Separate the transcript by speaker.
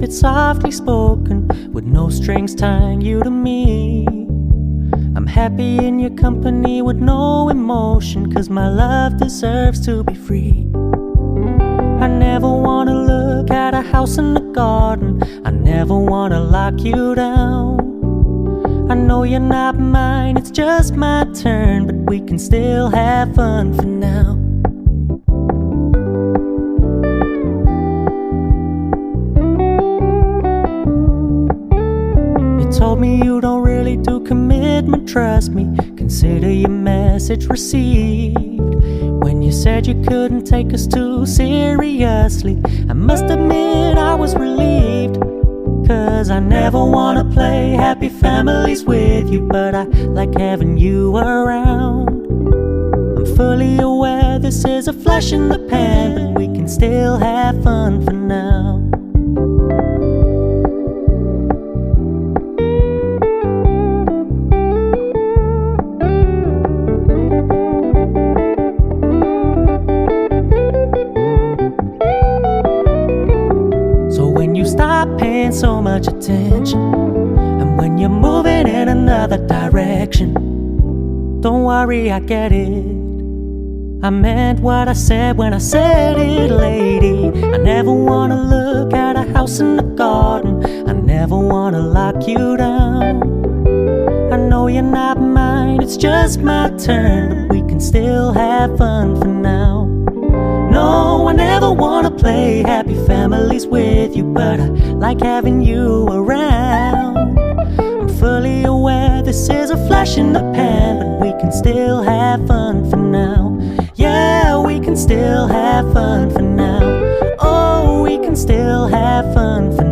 Speaker 1: it softly spoken, with no strings tying you to me. I'm happy in your company with no emotion, 'cause my love deserves to be free. I never wanna look at a house in the garden, I never wanna lock you down. I know you're not mine, it's just my turn, but we can still have fun for now. You told me you don't really do commitment, trust me, consider your message received. When you said you couldn't take us too seriously, I must admit I was relieved. 'Cause I never wanna play happy families with you, but I like having you around. I'm fully aware this is a flash in the pan, but we can still have fun for now. Stop paying so much attention, and when you're moving in another direction, don't worry, I get it. I meant what I said when I said it, lady. I never wanna look at a house in the garden, I never wanna lock you down. I know you're not mine, it's just my turn, but we can still have fun for now. No, I never wanna play happy families with you, but I like having you around. I'm fully aware this is a flash in the pan, but we can still have fun for now. Yeah, we can still have fun for now. Oh, we can still have fun for now.